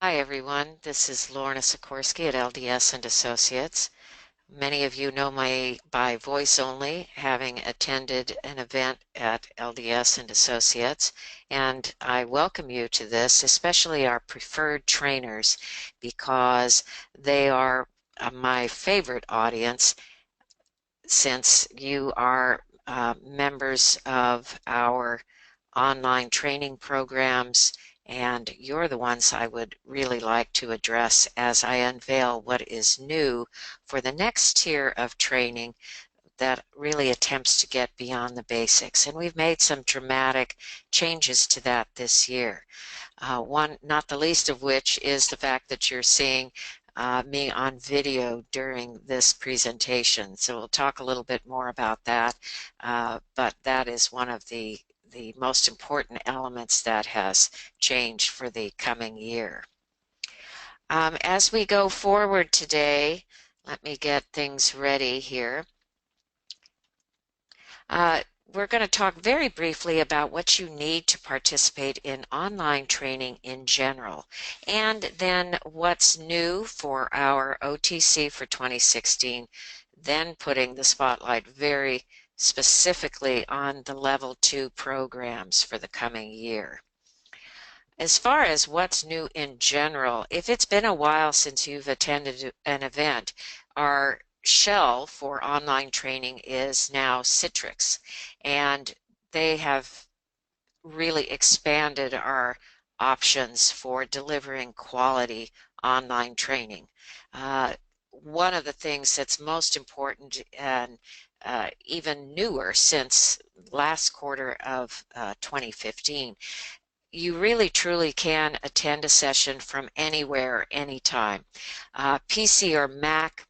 Hi everyone, this is Lorna Sikorsky at LDS and Associates. Many of you know me by voice only, having attended an event at LDS and Associates, and I welcome you to this, especially our preferred trainers, because they are my favorite audience since you are members of our online training programs, and you're the ones I would really like to address as I unveil what is new for the next tier of training that really attempts to get beyond the basics. And we've made some dramatic changes to that this year. One, not the least of which, is the fact that you're seeing me on video during this presentation. So we'll talk a little bit more about that, but that is one of the most important elements that has changed for the coming year. As we go forward today, let me get things ready here. We're going to talk very briefly about what you need to participate in online training in general, and then what's new for our OTC for 2016, then putting the spotlight very specifically on the Level 2 programs for the coming year. As far as what's new in general, if it's been a while since you've attended an event, our shell for online training is now Citrix, and they have really expanded our options for delivering quality online training. One of the things that's most important and even newer since last quarter of 2015, you really truly can attend a session from anywhere, anytime. PC or Mac,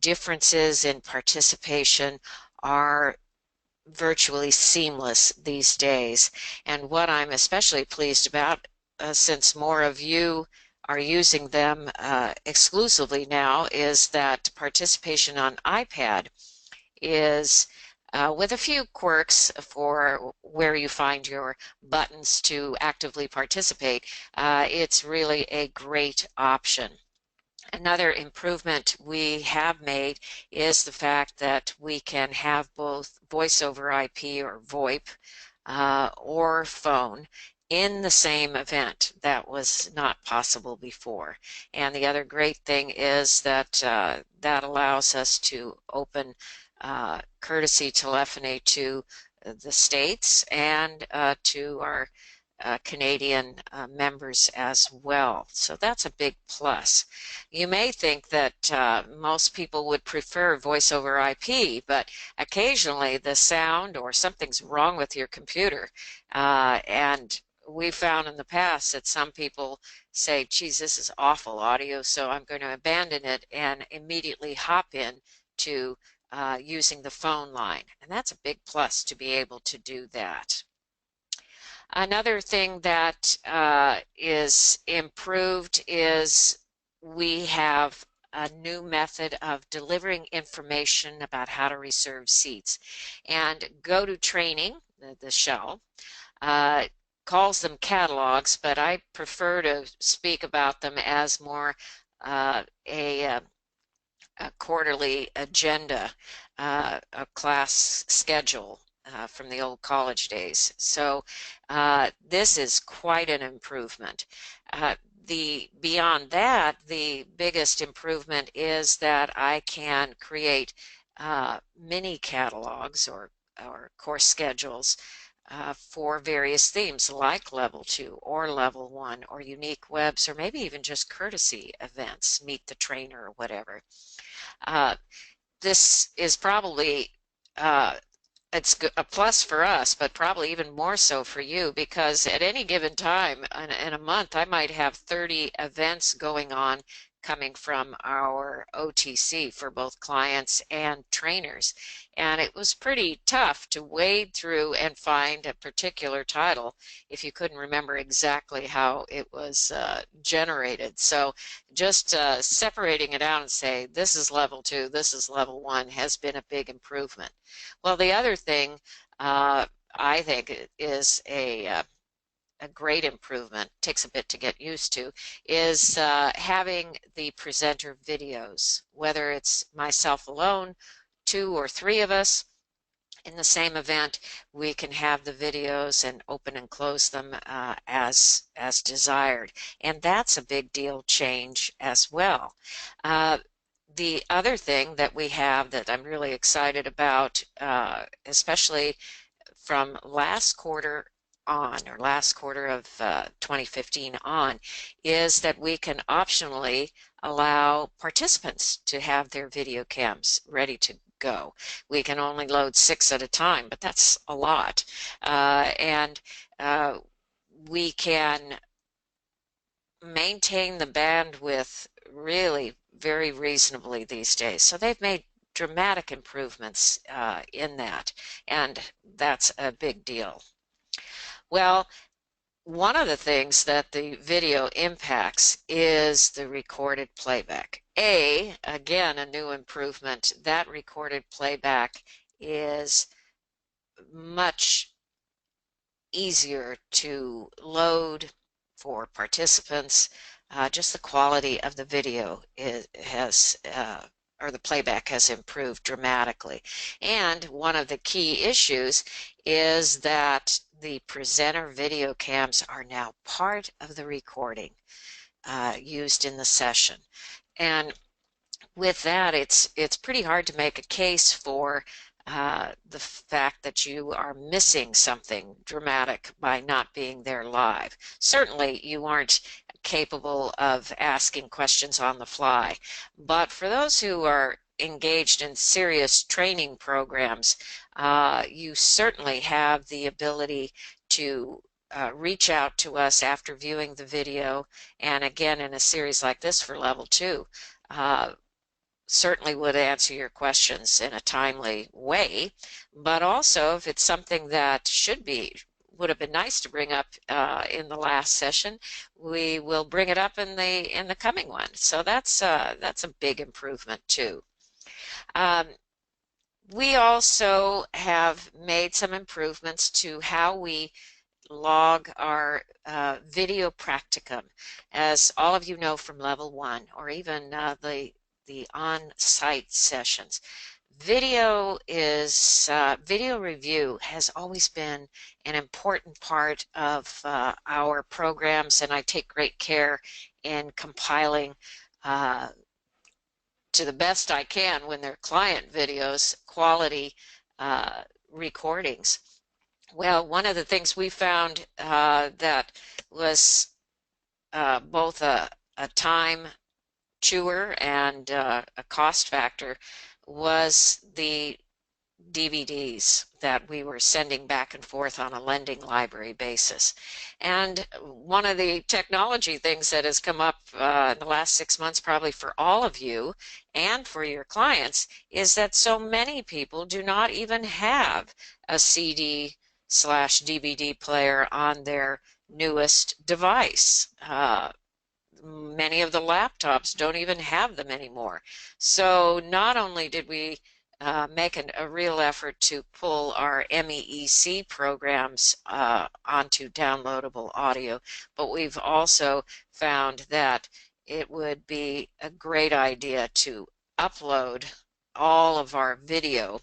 differences in participation are virtually seamless these days. And what I'm especially pleased about, since more of you are using them exclusively now, is that participation on iPad is with a few quirks for where you find your buttons to actively participate, it's really a great option. Another improvement we have made is the fact that we can have both voice over IP or VoIP or phone in the same event. That was not possible before. And the other great thing is that that allows us to open courtesy telephony to the states and to our Canadian members as well. So that's a big plus. You may think that most people would prefer voice over IP, but occasionally the sound or something's wrong with your computer. And we found in the past that some people say, geez, this is awful audio, so I'm going to abandon it and immediately hop in to using the phone line. And that's a big plus to be able to do that. Another thing that is improved is we have a new method of delivering information about how to reserve seats. And GoToTraining, the shell, calls them catalogs, but I prefer to speak about them as more a quarterly agenda, a class schedule from the old college days. So this is quite an improvement. Beyond that, the biggest improvement is that I can create mini catalogs or course schedules for various themes like Level 2 or Level 1 or unique webs or maybe even just courtesy events, meet the trainer or whatever. This is probably it's a plus for us, but probably even more so for you, because at any given time in a month, I might have 30 events going on coming from our OTC for both clients and trainers. And it was pretty tough to wade through and find a particular title if you couldn't remember exactly how it was generated. So just separating it out and say, this is Level 2, this is Level 1 has been a big improvement. Well, the other thing I think is a great improvement, takes a bit to get used to, is having the presenter videos, whether it's myself alone, two or three of us in the same event, we can have the videos and open and close them as desired. And that's a big deal change as well. Uh, the other thing that we have that I'm really excited about, especially from last quarter on, or last quarter of 2015 on, is that we can optionally allow participants to have their video cams ready to go. We can only load 6 at a time, but that's a lot. And we can maintain the bandwidth really very reasonably these days. So they've made dramatic improvements in that, and that's a big deal. Well, one of the things that the video impacts is the recorded playback. Again, a new improvement. That recorded playback is much easier to load for participants. Just the quality of the video or the playback has improved dramatically. And one of the key issues is that the presenter video cams are now part of the recording used in the session. And with that, it's pretty hard to make a case for the fact that you are missing something dramatic by not being there live. Certainly, you aren't capable of asking questions on the fly, but for those who are engaged in serious training programs, you certainly have the ability to reach out to us after viewing the video, and again in a series like this for level 2. Certainly would answer your questions in a timely way, but also if it's something that would have been nice to bring up in the last session, we will bring it up in the coming one. So that's a big improvement too. We also have made some improvements to how we log our video practicum. As all of you know from level 1, or even the on-site sessions, video review has always been an important part of our programs, and I take great care in compiling to the best I can, when they're client videos, quality recordings. Well, one of the things we found that was both a time chewer and a cost factor was the DVDs that we were sending back and forth on a lending library basis. And one of the technology things that has come up in the last 6 months, probably for all of you and for your clients, is that so many people do not even have a CD/DVD player on their newest device. Many of the laptops don't even have them anymore. So not only did we make a real effort to pull our MEEC programs onto downloadable audio, but we've also found that it would be a great idea to upload all of our video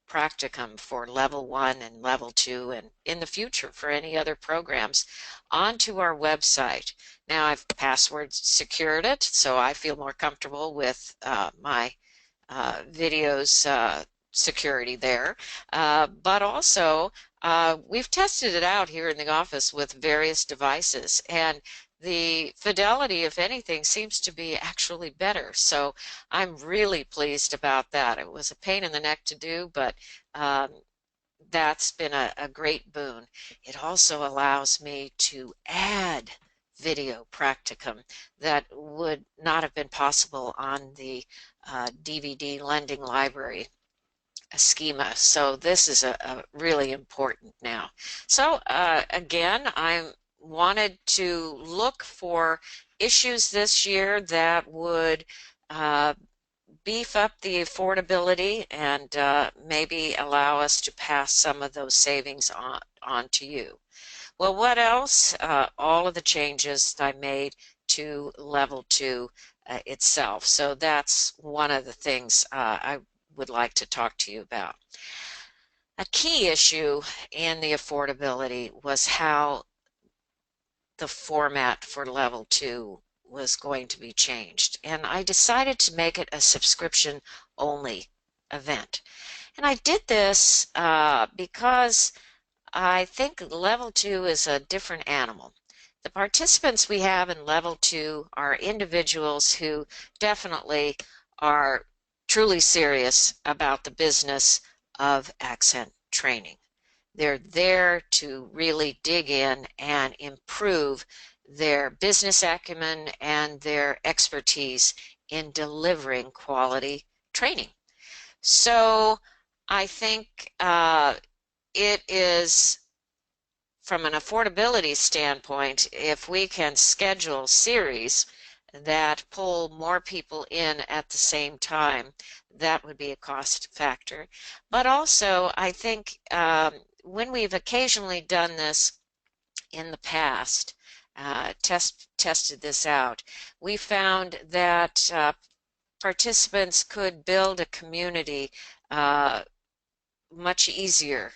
practicum for level 1 and level 2, and in the future for any other programs, onto our website. Now I've password secured it, so I feel more comfortable with my videos security there, but also we've tested it out here in the office with various devices, and the fidelity, if anything, seems to be actually better. So I'm really pleased about that. It was a pain in the neck to do, but that's been a great boon. It also allows me to add video practicum that would not have been possible on the DVD lending library schema. So this is a really important now. So again, I wanted to look for issues this year that would beef up the affordability and maybe allow us to pass some of those savings on to you. Well, what else? All of the changes I made to Level 2 itself. So that's one of the things I would like to talk to you about. A key issue in the affordability was how the format for Level 2 was going to be changed. And I decided to make it a subscription only event. And I did this because I think Level 2 is a different animal. The participants we have in Level 2 are individuals who definitely are truly serious about the business of accent training. They're there to really dig in and improve their business acumen and their expertise in delivering quality training. So I think it is, from an affordability standpoint, if we can schedule series that pull more people in at the same time, that would be a cost factor. But also, I think when we've occasionally done this in the past, tested this out, we found that participants could build a community much easier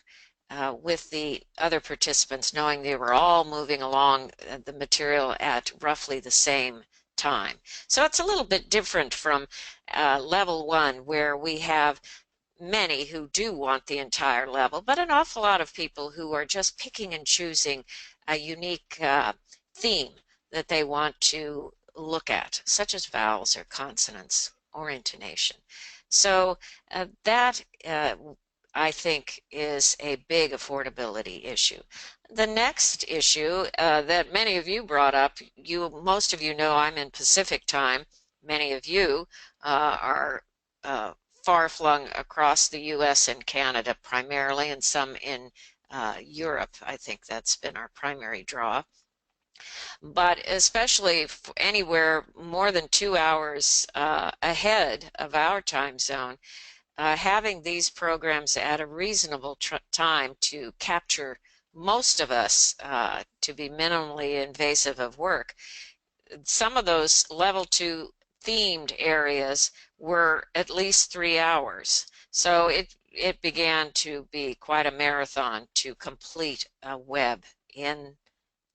with the other participants, knowing they were all moving along the material at roughly the same time. So it's a little bit different from Level 1, where we have many who do want the entire level, but an awful lot of people who are just picking and choosing a unique theme that they want to look at, such as vowels or consonants or intonation. So that I think is a big affordability issue. The next issue that many of you brought up, most of you know I'm in Pacific time. Many of you are far-flung across the U.S. and Canada primarily, and some in Europe. I think that's been our primary draw. But especially anywhere more than 2 hours ahead of our time zone, having these programs at a reasonable time to capture most of us to be minimally invasive of work. Some of those Level 2 themed areas were at least 3 hours. So it began to be quite a marathon to complete a web in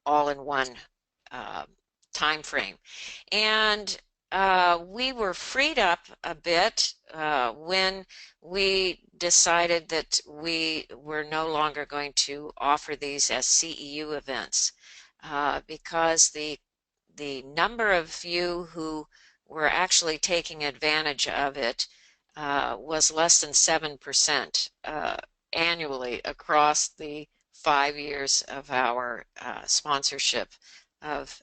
all in one time frame. And we were freed up a bit when we decided that we were no longer going to offer these as CEU events because the number of you who were actually taking advantage of it was less than 7% annually across the 5 years of our sponsorship of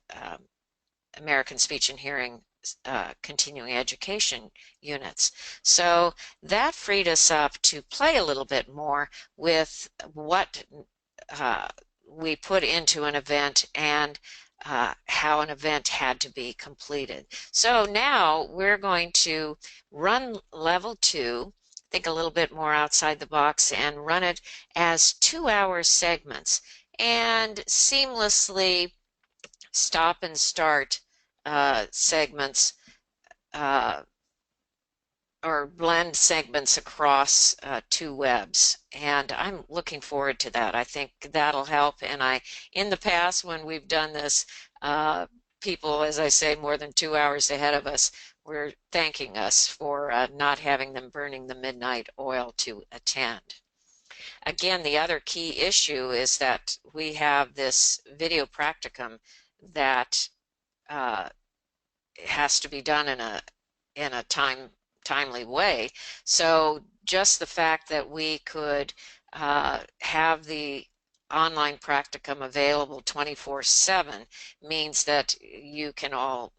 American Speech and Hearing continuing education units. So that freed us up to play a little bit more with what we put into an event and how an event had to be completed. So now we're going to run Level 2, think a little bit more outside the box, and run it as 2-hour segments and seamlessly stop and start segments or blend segments across 2 webs, and I'm looking forward to that. I think that'll help. And in the past, when we've done this, people, as I say, more than 2 hours ahead of us, were thanking us for not having them burning the midnight oil to attend. Again, the other key issue is that we have this video practicum that has to be done in a timely way. So just the fact that we could have the online practicum available 24/7 means that you can all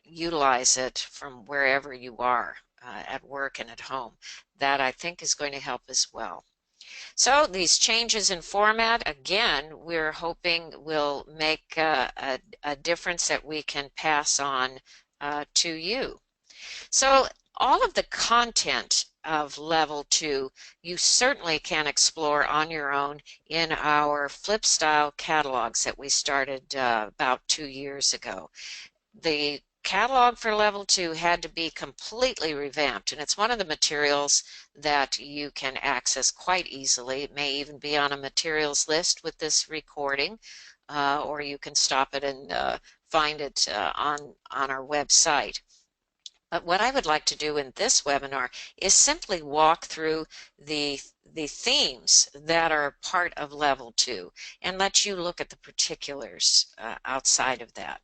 utilize it from wherever you are at work and at home. That I think is going to help as well. So these changes in format, again, we're hoping will make a difference that we can pass on to you. So All of the content of Level 2 you certainly can explore on your own in our Flip Style catalogs that we started about 2 years ago. The catalog for Level 2 had to be completely revamped, and it's one of the materials that you can access quite easily. It may even be on a materials list with this recording, or you can stop it and find it on our website. But what I would like to do in this webinar is simply walk through the themes that are part of Level 2 and let you look at the particulars outside of that.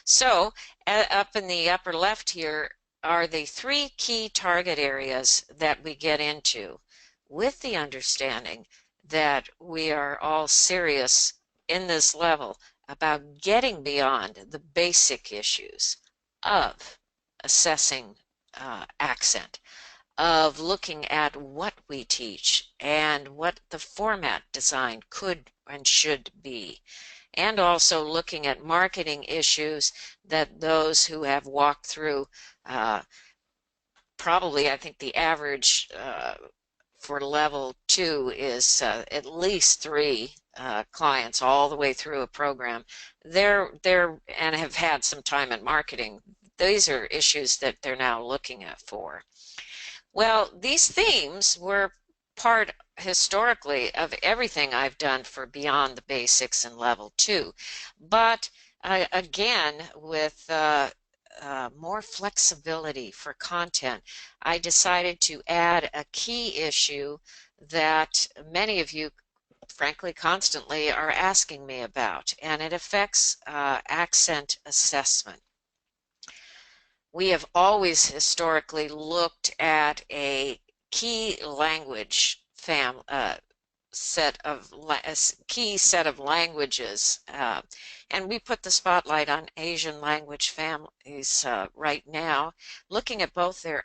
So up in the upper left here are the 3 key target areas that we get into, with the understanding that we are all serious in this level about getting beyond the basic issues of assessing accent, of looking at what we teach and what the format design could and should be, and also looking at marketing issues that those who have walked through, probably I think the average for Level 2 is at least 3 clients all the way through a program. They're and have had some time in marketing. These are issues that they're now looking at for. Well, these themes were part historically of everything I've done for Beyond the Basics and Level 2. But again, with more flexibility for content, I decided to add a key issue that many of you, frankly, constantly are asking me about, and it affects accent assessment. We have always historically looked at a key language set of languages, and we put the spotlight on Asian language families right now, looking at both their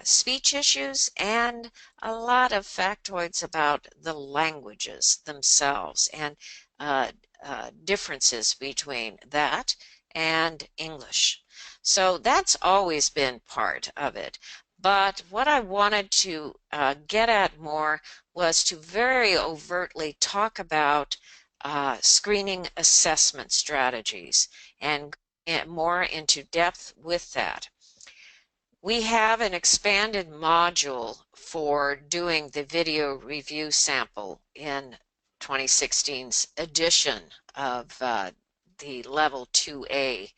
speech issues and a lot of factoids about the languages themselves and differences between that and English. So that's always been part of it. But what I wanted to get at more was to very overtly talk about screening assessment strategies and more into depth with that. We have an expanded module for doing the video review sample in 2016's edition of the Level 2A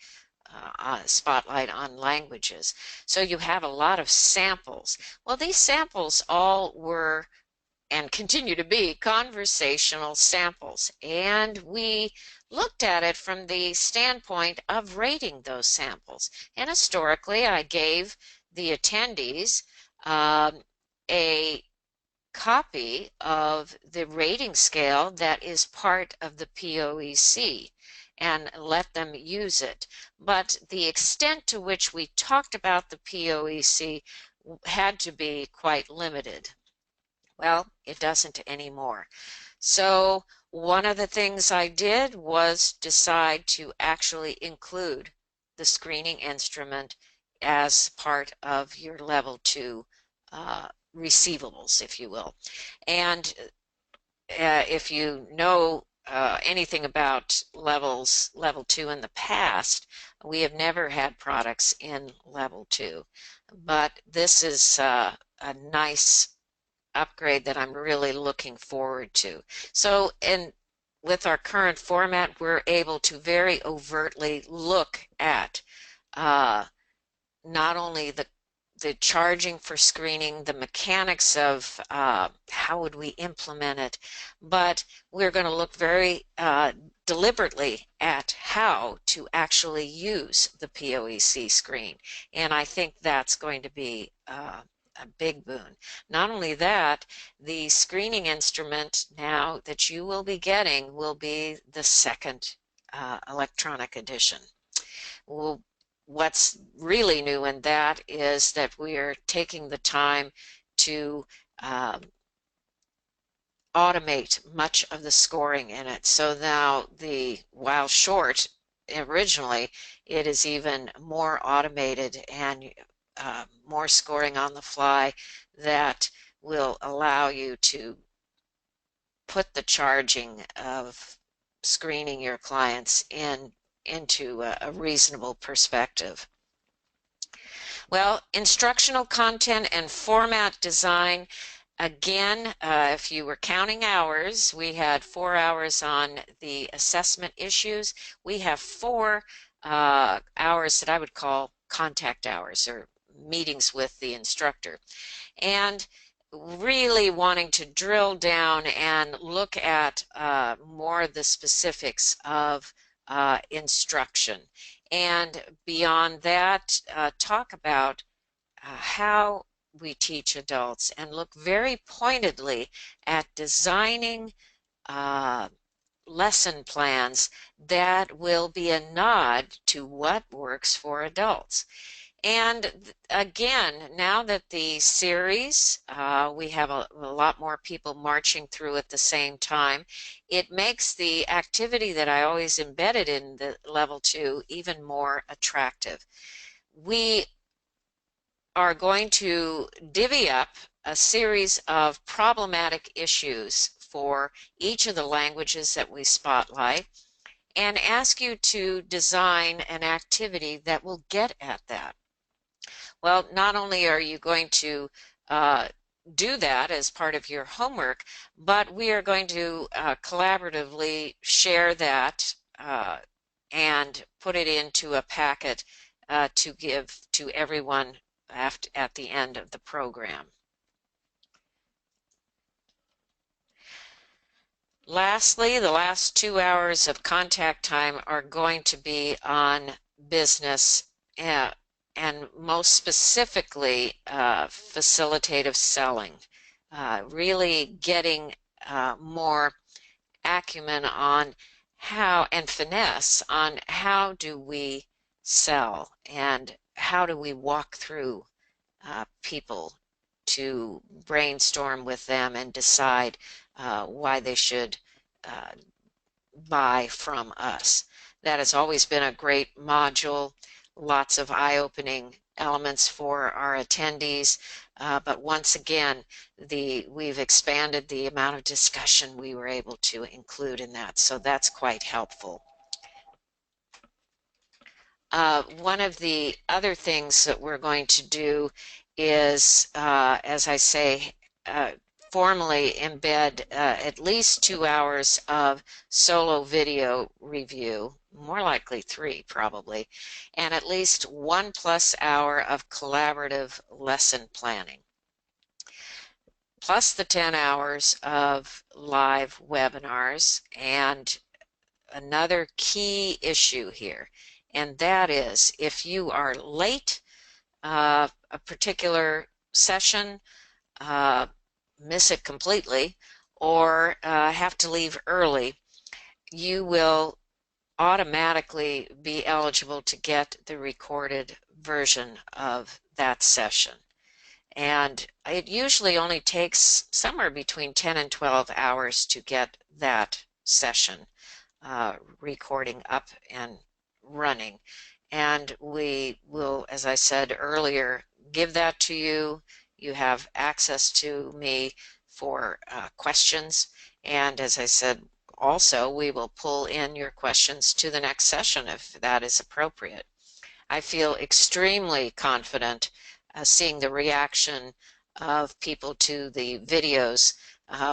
Spotlight on Languages. So you have a lot of samples. Well, these samples all were and continue to be conversational samples, and we looked at it from the standpoint of rating those samples. And historically, I gave the attendees a copy of the rating scale that is part of the POEC and let them use it. But the extent to which we talked about the POEC had to be quite limited. Well, it doesn't anymore. So one of the things I did was decide to actually include the screening instrument as part of your Level 2 receivables, if you will. And if you know anything about Level 2 in the past, we have never had products in Level 2. But this is a nice upgrade that I'm really looking forward to. So with our current format, we're able to very overtly look at not only the charging for screening, the mechanics of how would we implement it, but we're going to look very deliberately at how to actually use the POEC screen. And I think that's going to be a big boon. Not only that, the screening instrument now that you will be getting will be the second electronic edition. What's really new in that is that we are taking the time to automate much of the scoring in it. So now while short originally, it is even more automated, and more scoring on the fly that will allow you to put the charging of screening your clients into a reasonable perspective. Well, instructional content and format design. Again, if you were counting hours, we had 4 hours on the assessment issues. We have 4 hours that I would call contact hours, or meetings with the instructor. And really wanting to drill down and look at more of the specifics of instruction. And beyond that, talk about how we teach adults and look very pointedly at designing lesson plans that will be a nod to what works for adults. And again, now that the series, we have a lot more people marching through at the same time, it makes the activity that I always embedded in the level 2 even more attractive. We are going to divvy up a series of problematic issues for each of the languages that we spotlight and ask you to design an activity that will get at that. Well, not only are you going to do that as part of your homework, but we are going to collaboratively share that and put it into a packet to give to everyone at the end of the program. Lastly, the last 2 hours of contact time are going to be on business and most specifically facilitative selling, really getting more acumen on how, and finesse on how do we sell and how do we walk through people to brainstorm with them and decide why they should buy from us. That has always been a great module, lots of eye-opening elements for our attendees, but once again, we've expanded the amount of discussion we were able to include in that, so that's quite helpful. One of the other things that we're going to do is, as I say, formally embed at least 2 hours of solo video review, more likely 3 probably, and at least 1+ hour of collaborative lesson planning, plus the 10 hours of live webinars. And another key issue here, and that is if you are late a particular session, miss it completely, or have to leave early, you will automatically be eligible to get the recorded version of that session. And it usually only takes somewhere between 10 and 12 hours to get that session recording up and running. And we will, as I said earlier, give that to you. You have access to me for questions. And as I said, also, we will pull in your questions to the next session if that is appropriate. I feel extremely confident seeing the reaction of people to the videos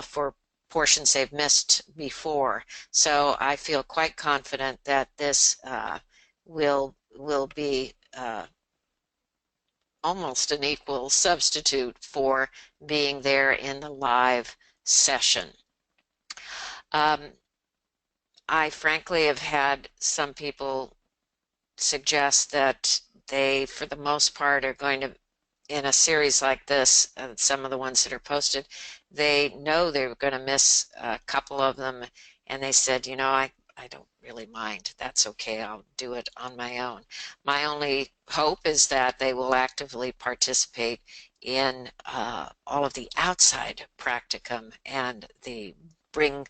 for portions they've missed before. So I feel quite confident that this will be almost an equal substitute for being there in the live session. I frankly have had some people suggest that they, for the most part, are going to, in a series like this, some of the ones that are posted, they know they're going to miss a couple of them, and they said, you know, I don't really mind. That's okay. I'll do it on my own. My only hope is that they will actively participate in all of the outside practicum and bring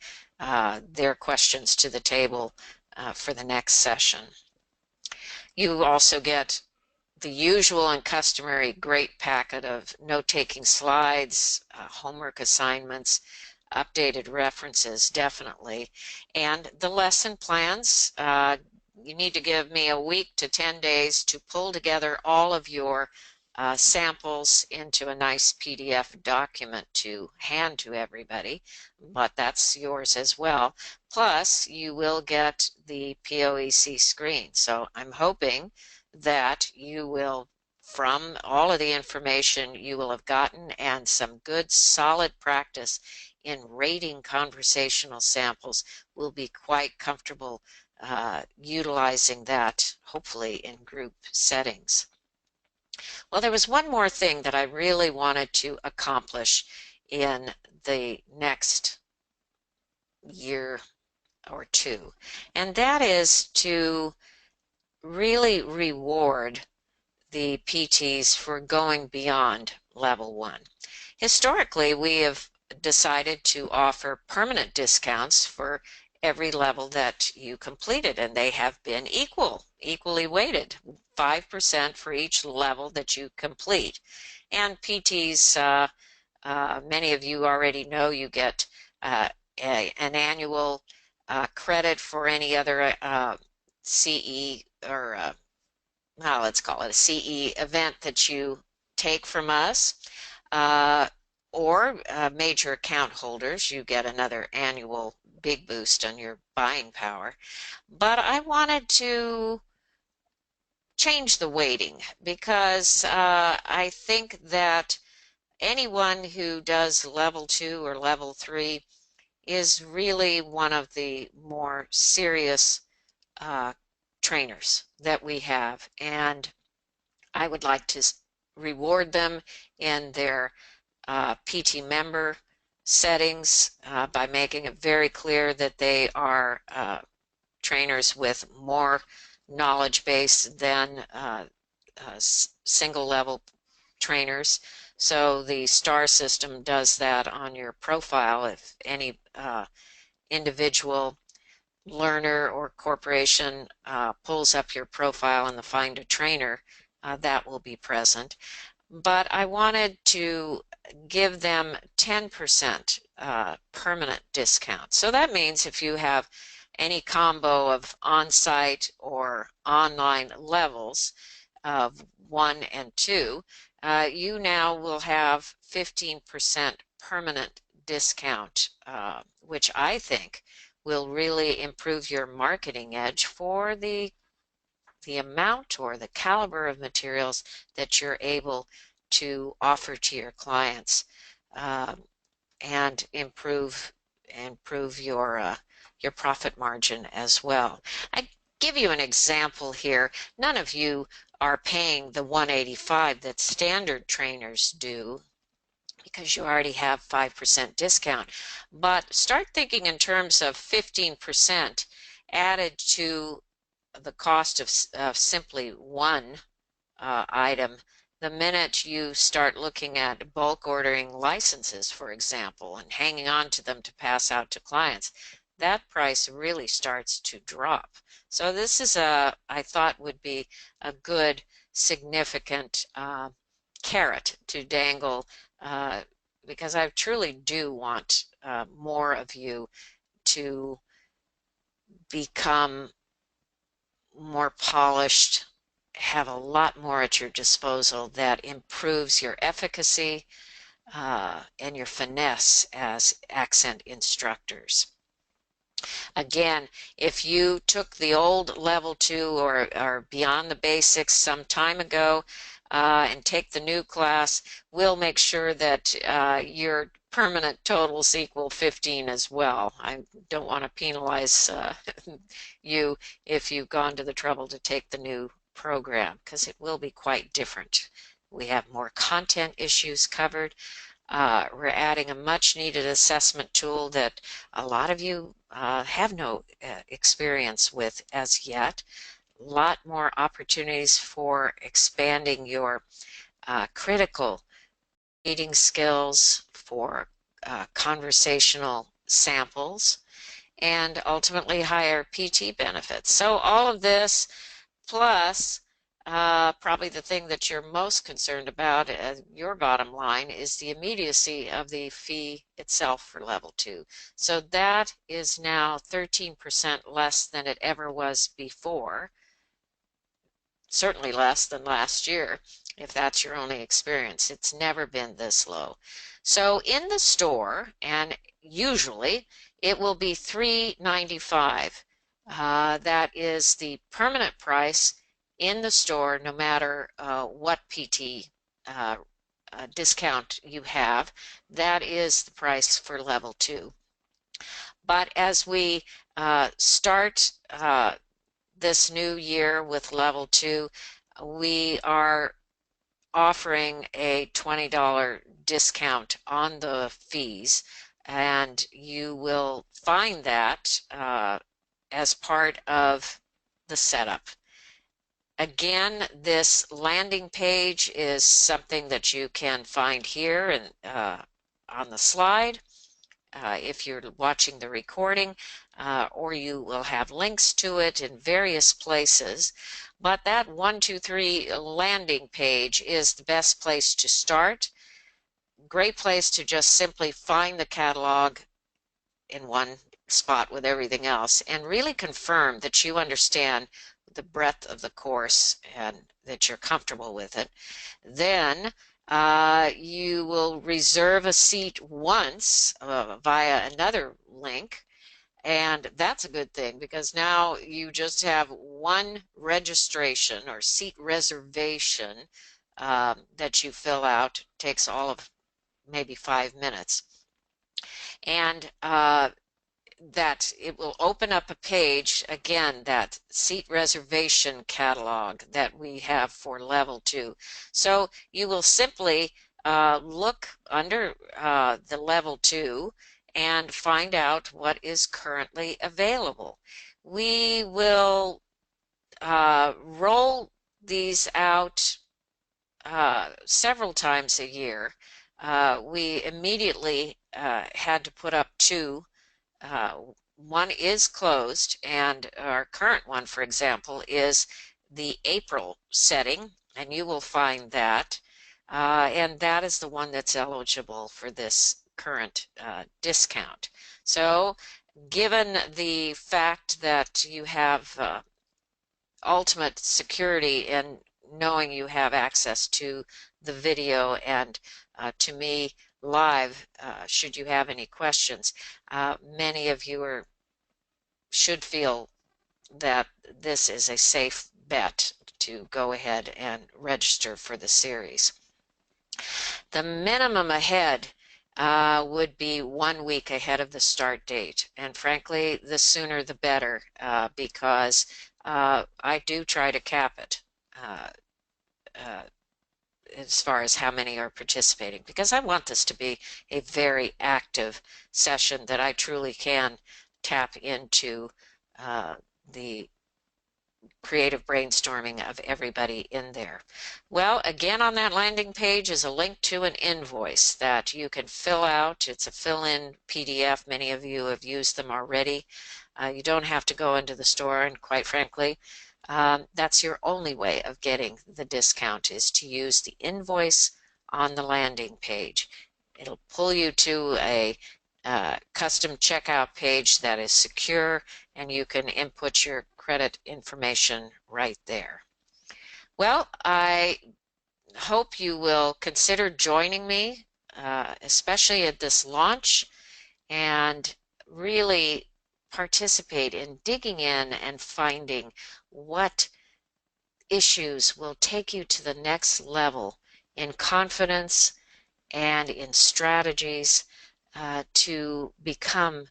their questions to the table for the next session. You also get the usual and customary great packet of note-taking slides, homework assignments, updated references, definitely. And the lesson plans, you need to give me a week to 10 days to pull together all of your samples into a nice PDF document to hand to everybody, but that's yours as well. Plus, you will get the POEC screen. So I'm hoping that you will, from all of the information you will have gotten and some good solid practice in rating conversational samples, will be quite comfortable utilizing that, hopefully in group settings. Well, there was one more thing that I really wanted to accomplish in the next year or two, and that is to really reward the PTs for going beyond level 1. Historically, we have decided to offer permanent discounts for every level that you completed, and they have been equally weighted, 5% for each level that you complete. And PTs, many of you already know, you get an annual credit for any other CE or well, let's call it a CE event that you take from us, or major account holders, you get another annual big boost on your buying power. But I wanted to change the weighting because I think that anyone who does level 2 or level 3 is really one of the more serious trainers that we have, and I would like to reward them in their PT member settings by making it very clear that they are trainers with more knowledge base than single level trainers. So the STAR system does that on your profile. If any individual learner or corporation pulls up your profile in the Find a Trainer, that will be present. But I wanted to give them 10% permanent discount. So that means if you have any combo of on-site or online levels of 1 and 2, you now will have 15% permanent discount, which I think will really improve your marketing edge for the amount or the caliber of materials that you're able to offer to your clients, and improve your profit margin as well. I give you an example here. None of you are paying the $185 that standard trainers do, because you already have 5% discount. But start thinking in terms of 15% added to the cost of simply one item. The minute you start looking at bulk ordering licenses, for example, and hanging on to them to pass out to clients, that price really starts to drop. So this is I thought would be a good significant carrot to dangle, because I truly do want more of you to become more polished, have a lot more at your disposal that improves your efficacy and your finesse as accent instructors. Again, if you took the old level 2 or beyond the basics some time ago and take the new class, we'll make sure that your permanent totals equal 15 as well. I don't want to penalize you if you've gone to the trouble to take the new program, because it will be quite different. We have more content issues covered. We're adding a much needed assessment tool that a lot of you have no experience with as yet. A lot more opportunities for expanding your critical reading skills, for conversational samples, and ultimately higher PT benefits. So all of this plus probably the thing that you're most concerned about as your bottom line is the immediacy of the fee itself for level 2. So that is now 13% less than it ever was before, certainly less than last year, if that's your only experience. It's never been this low. So in the store, and usually it will be $3.95. That is the permanent price in the store, no matter what PT discount you have. That is the price for level 2. But as we start this new year with level 2, we are offering a $20 discount on the fees, and you will find that as part of the setup. Again, this landing page is something that you can find here and on the slide. If you're watching the recording, or you will have links to it in various places. But that 123 landing page is the best place to start. Great place to just simply find the catalog in one spot with everything else and really confirm that you understand the breadth of the course and that you're comfortable with it. Then you will reserve a seat once via another link, and that's a good thing because now you just have one registration or seat reservation that you fill out. It takes all of maybe 5 minutes. And that it will open up a page, again, that seat reservation catalog that we have for level 2. So you will simply look under the level 2 and find out what is currently available. We will roll these out several times a year. We immediately had to put up 2. One is closed, and our current one, for example, is the April setting, and you will find that. And that is the one that's eligible for this current discount. So, given the fact that you have ultimate security in knowing you have access to the video and to me live should you have any questions. Many of you should feel that this is a safe bet to go ahead and register for the series. The minimum ahead would be 1 week ahead of the start date, and frankly the sooner the better, because I do try to cap it as far as how many are participating, because I want this to be a very active session that I truly can tap into the creative brainstorming of everybody in there. Well, again, on that landing page is a link to an invoice that you can fill out. It's a fill-in PDF. Many of you have used them already. You don't have to go into the store, and quite frankly, that's your only way of getting the discount, is to use the invoice on the landing page. It'll pull you to a custom checkout page that is secure, and you can input your credit information right there. Well, I hope you will consider joining me, especially at this launch, and really participate in digging in and finding what issues will take you to the next level in confidence and in strategies to become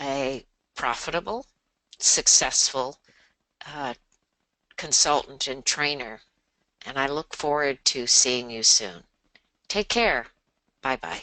a profitable, successful consultant and trainer. And I look forward to seeing you soon. Take care. Bye-bye.